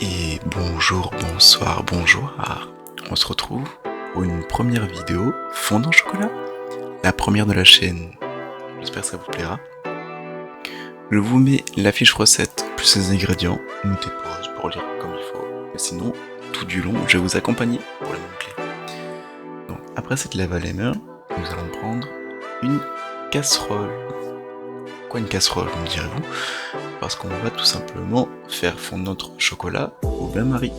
Et bonjour, bonsoir, bonjour. On se retrouve pour une première vidéo fondant chocolat. La première de la chaîne. J'espère que ça vous plaira. Je vous mets la fiche recette plus les ingrédients. Notez pause pour lire comme il faut. Mais sinon, tout du long, je vais vous accompagner pour le gameplay. Donc après cette lève à les mains, nous allons prendre une casserole. Pourquoi une casserole, me direz-vous? Parce qu'on va tout simplement faire fondre notre chocolat au bain-marie.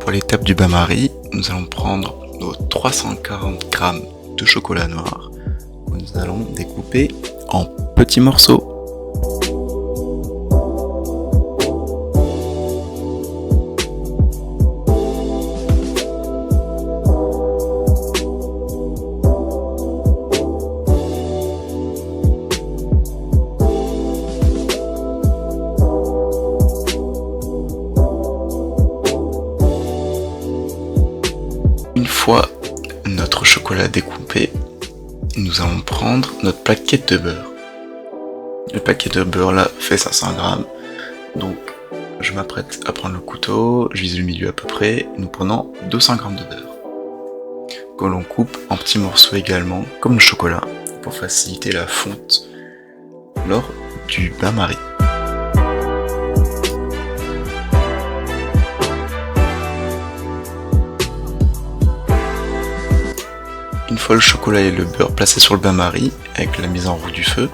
Pour l'étape du bain-marie, nous allons prendre nos 340 g de chocolat noir que nous allons découper en petits morceaux. Une fois notre chocolat découpé, nous allons prendre notre plaquette de beurre. Le paquet de beurre là fait 500 g, donc je m'apprête à prendre le couteau, je vise le milieu à peu près, nous prenons 200 g de beurre, que l'on coupe en petits morceaux également, comme le chocolat, pour faciliter la fonte lors du bain-marie. Une fois le chocolat et le beurre placés sur le bain-marie, avec la mise en route du feu,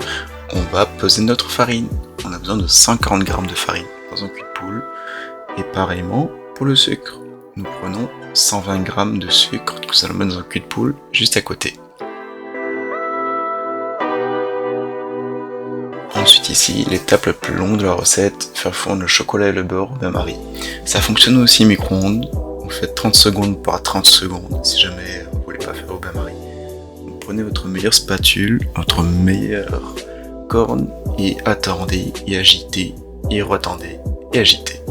on va peser notre farine. On a besoin de 140 g de farine dans un cul de poule. Et pareillement pour le sucre. Nous prenons 120 g de sucre que nous allons mettre dans un cul de poule juste à côté. Ensuite ici, l'étape la plus longue de la recette, faire fondre le chocolat et le beurre au bain-marie. Ça fonctionne aussi micro-ondes. Vous faites 30 secondes par 30 secondes si jamais vous voulez pas faire au bain-marie. Vous prenez votre meilleure spatule, votre meilleure corne et attendez et agitez et retendez et agitez.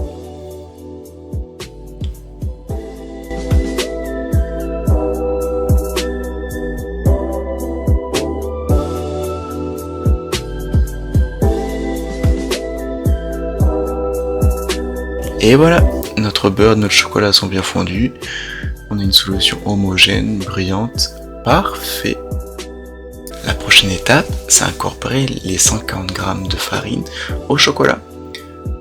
Et voilà, notre beurre et notre chocolat sont bien fondus. On a une solution homogène, brillante, parfait. La prochaine étape, c'est incorporer les 140 g de farine au chocolat.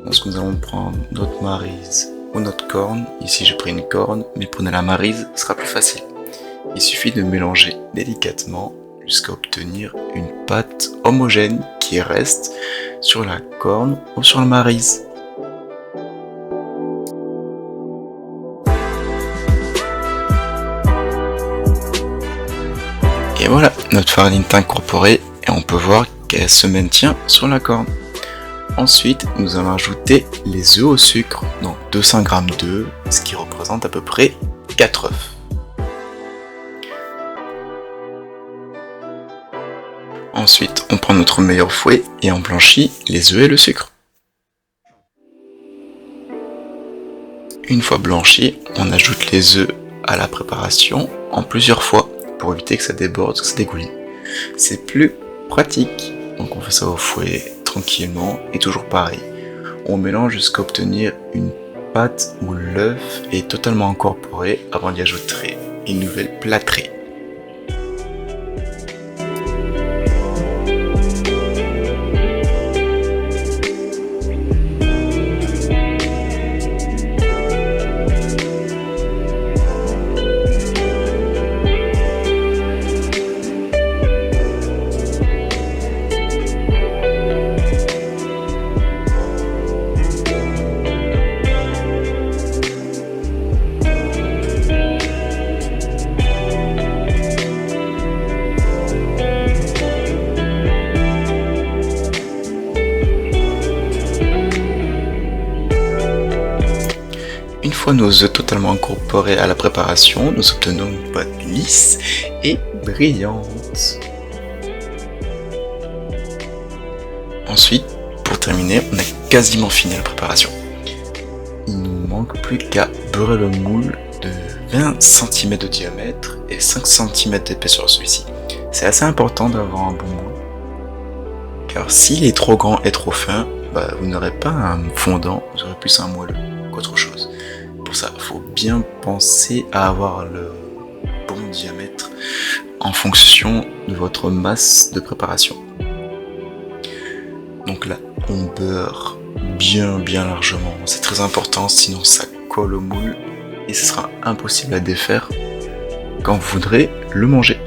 Donc nous allons prendre notre maryse ou notre corne. Ici j'ai pris une corne, mais prenez la maryse, ce sera plus facile. Il suffit de mélanger délicatement jusqu'à obtenir une pâte homogène qui reste sur la corne ou sur la maryse. Et voilà, notre farine est incorporée et on peut voir qu'elle se maintient sur la corne. Ensuite, nous allons ajouter les œufs au sucre, donc 200 g d'œufs, ce qui représente à peu près 4 œufs. Ensuite, on prend notre meilleur fouet et on blanchit les œufs et le sucre. Une fois blanchi, on ajoute les œufs à la préparation en plusieurs fois pour éviter que ça déborde, que ça dégouline. C'est plus pratique, donc on fait ça au fouet tranquillement et toujours pareil. On mélange jusqu'à obtenir une pâte où l'œuf est totalement incorporé avant d'y ajouter une nouvelle plâtrée. Une fois nos œufs totalement incorporés à la préparation, nous obtenons une pâte lisse et brillante. Ensuite, pour terminer, on a quasiment fini la préparation. Il nous manque plus qu'à beurrer le moule de 20 cm de diamètre et 5 cm d'épaisseur celui-ci. C'est assez important d'avoir un bon moule, car s'il est trop grand et trop fin, vous n'aurez pas un fondant, vous aurez plus un moelleux qu'autre chose. Pour ça, il faut bien penser à avoir le bon diamètre en fonction de votre masse de préparation. Donc là, on beurre bien largement, c'est très important, sinon ça colle au moule et ce sera impossible à défaire quand vous voudrez le manger.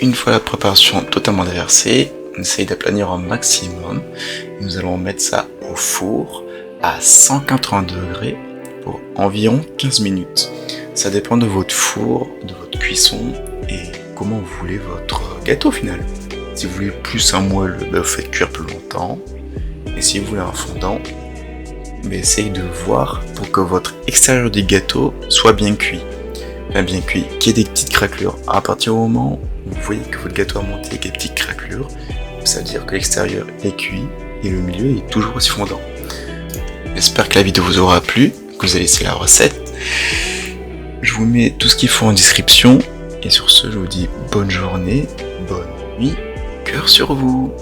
Une fois la préparation totalement déversée, on essaye d'aplanir au maximum. Nous allons mettre ça au four à 180 degrés pour environ 15 minutes. Ça dépend de votre four, de votre cuisson et comment vous voulez votre gâteau final. Si vous voulez plus un moelleux, vous faites cuire plus longtemps. Et si vous voulez un fondant, essayez de voir pour que votre extérieur du gâteau soit bien cuit. Bien cuit, qu'il y ait des petites craquelures. À partir du moment où vous voyez que votre gâteau a monté avec des petites craquelures, ça veut dire que l'extérieur est cuit et le milieu est toujours aussi fondant. J'espère que la vidéo vous aura plu, que vous avez laissé la recette. Je vous mets tout ce qu'il faut en description. Et sur ce, je vous dis bonne journée, bonne nuit, cœur sur vous.